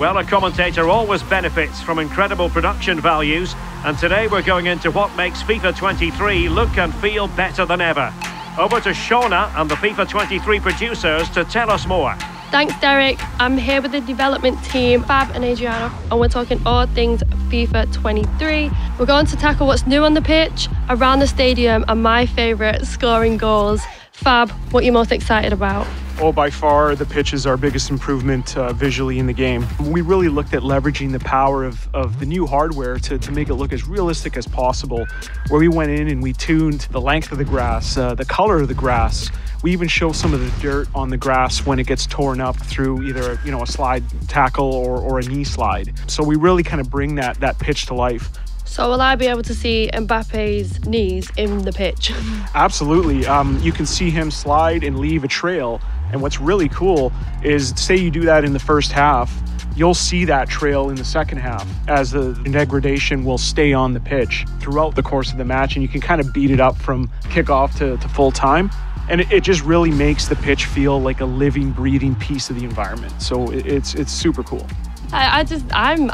Well, a commentator always benefits from incredible production values, and today we're going into what makes FIFA 23 look and feel better than ever. Over to Shauna and the FIFA 23 producers to tell us more. Thanks, Derek. I'm here with the development team, Fab and Adriana, and we're talking all things FIFA 23. We're going to tackle what's new on the pitch, around the stadium, and my favourite, scoring goals. Fab, what are you most excited about? Oh, by far, the pitch is our biggest improvement visually in the game. We really looked at leveraging the power of the new hardware to make it look as realistic as possible, where we went in and we tuned the length of the grass, the color of the grass. We even show some of the dirt on the grass when it gets torn up through either a slide tackle or a knee slide. So we really kind of bring that pitch to life. So will I be able to see Mbappe's knees in the pitch? Absolutely. You can see him slide and leave a trail. And what's really cool is, say you do that in the first half, you'll see that trail in the second half as the degradation will stay on the pitch throughout the course of the match, and you can kind of beat it up from kickoff to full time. And it just really makes the pitch feel like a living, breathing piece of the environment. So it's super cool. I'm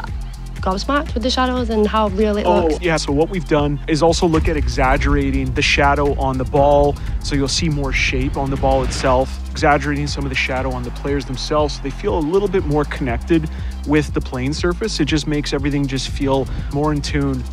gobsmacked with the shadows and how real it looks. Oh, yeah. So what we've done is also look at exaggerating the shadow on the ball. So you'll see more shape on the ball itself, exaggerating some of the shadow on the players themselves so they feel a little bit more connected with the playing surface. It just makes everything just feel more in tune.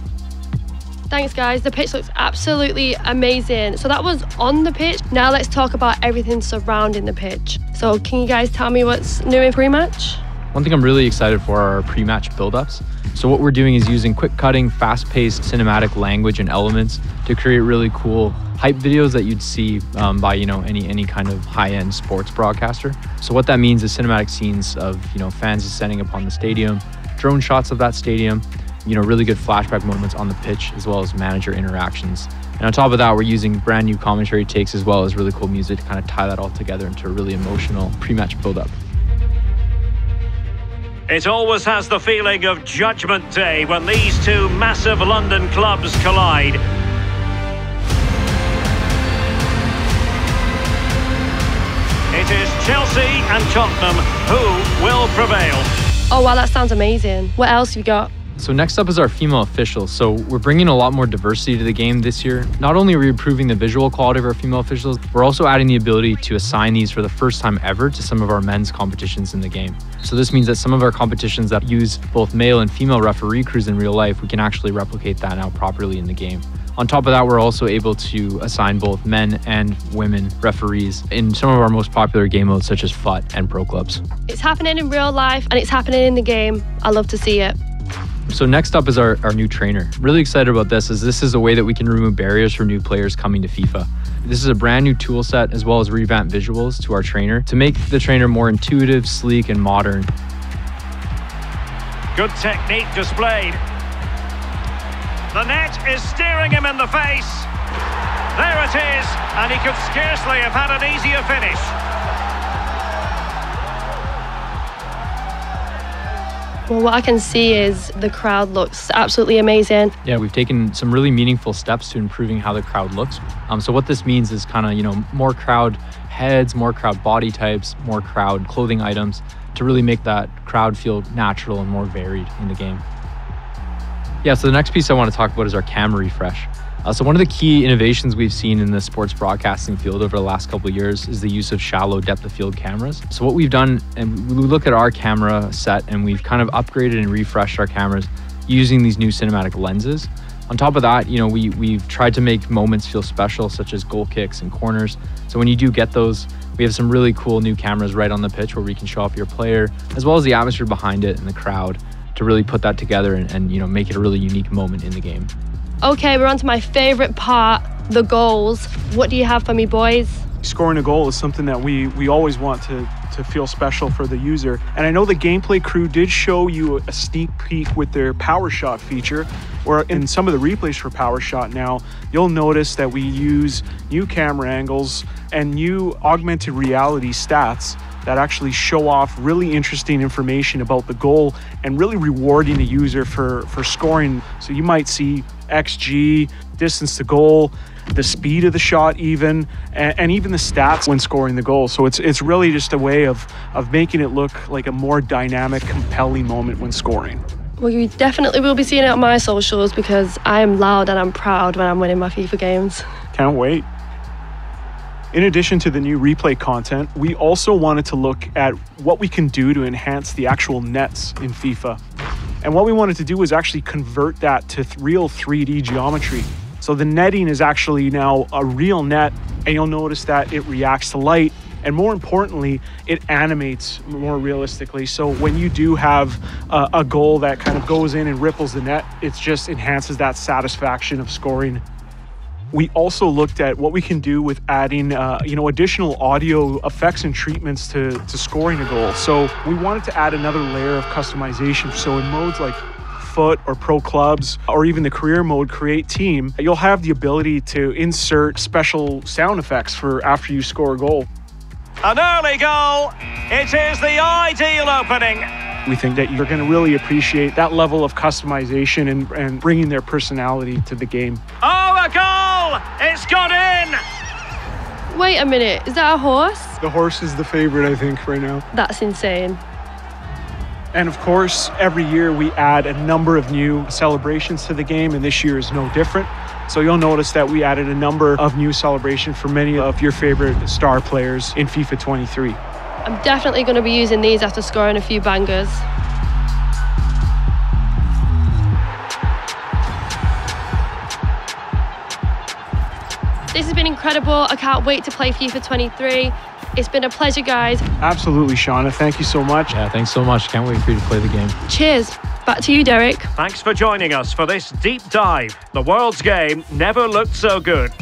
Thanks, guys. The pitch looks absolutely amazing. So that was on the pitch. Now let's talk about everything surrounding the pitch. So can you guys tell me what's new in pre-match? One thing I'm really excited for are our pre-match build-ups. So what we're doing is using quick-cutting, fast-paced cinematic language and elements to create really cool hype videos that you'd see by any kind of high-end sports broadcaster. So what that means is cinematic scenes of fans ascending upon the stadium, drone shots of that stadium, really good flashback moments on the pitch, as well as manager interactions. And on top of that, we're using brand new commentary takes as well as really cool music to kind of tie that all together into a really emotional pre-match build-up. It always has the feeling of Judgment Day when these two massive London clubs collide. It is Chelsea and Tottenham who will prevail. Oh wow, that sounds amazing. What else have you got? So next up is our female officials. So we're bringing a lot more diversity to the game this year. Not only are we improving the visual quality of our female officials, we're also adding the ability to assign these for the first time ever to some of our men's competitions in the game. So this means that some of our competitions that use both male and female referee crews in real life, we can actually replicate that now properly in the game. On top of that, we're also able to assign both men and women referees in some of our most popular game modes such as FUT and Pro Clubs. It's happening in real life and it's happening in the game. I love to see it. So next up is our new trainer. Really excited about this, as this is a way that we can remove barriers for new players coming to FIFA. This is a brand new tool set as well as revamped visuals to our trainer to make the trainer more intuitive, sleek, and modern. Good technique displayed. The net is staring him in the face. There it is, and he could scarcely have had an easier finish. Well, what I can see is the crowd looks absolutely amazing. Yeah, we've taken some really meaningful steps to improving how the crowd looks. So what this means is kind of, more crowd heads, more crowd body types, more crowd clothing items to really make that crowd feel natural and more varied in the game. Yeah, so the next piece I want to talk about is our camera refresh. So one of the key innovations we've seen in the sports broadcasting field over the last couple of years is the use of shallow depth of field cameras. So what we've done, and we look at our camera set and we've kind of upgraded and refreshed our cameras using these new cinematic lenses. On top of that, we've tried to make moments feel special, such as goal kicks and corners. So when you do get those, we have some really cool new cameras right on the pitch where we can show off your player, as well as the atmosphere behind it and the crowd to really put that together and make it a really unique moment in the game. Okay, we're on to my favorite part, the goals. What do you have for me, boys? Scoring a goal is something that we always want to feel special for the user. And I know the gameplay crew did show you a sneak peek with their power shot feature, or in some of the replays for power shot now, you'll notice that we use new camera angles and new augmented reality stats that actually show off really interesting information about the goal and really rewarding the user for scoring. So you might see XG, distance to goal, the speed of the shot even, and even the stats when scoring the goal. So it's really just a way of making it look like a more dynamic, compelling moment when scoring. Well, you definitely will be seeing it on my socials because I am loud and I'm proud when I'm winning my FIFA games. Can't wait. In addition to the new replay content, we also wanted to look at what we can do to enhance the actual nets in FIFA. And what we wanted to do was actually convert that to real 3D geometry. So the netting is actually now a real net, and you'll notice that it reacts to light, and more importantly, it animates more realistically. So when you do have a goal that kind of goes in and ripples the net, it just enhances that satisfaction of scoring. We also looked at what we can do with adding, additional audio effects and treatments to scoring a goal. So we wanted to add another layer of customization. So in modes like Foot or Pro Clubs, or even the career mode Create Team, you'll have the ability to insert special sound effects for after you score a goal. An early goal. It is the ideal opening. We think that you're going to really appreciate that level of customization and bringing their personality to the game. Oh, a goal! It's gone in! Wait a minute, is that a horse? The horse is the favorite, I think, right now. That's insane. And of course, every year we add a number of new celebrations to the game, and this year is no different. So you'll notice that we added a number of new celebrations for many of your favorite star players in FIFA 23. I'm definitely going to be using these after scoring a few bangers. This has been incredible. I can't wait to play FIFA 23. It's been a pleasure, guys. Absolutely, Shauna. Thank you so much. Yeah, thanks so much. Can't wait for you to play the game. Cheers. Back to you, Derek. Thanks for joining us for this deep dive. The world's game never looked so good.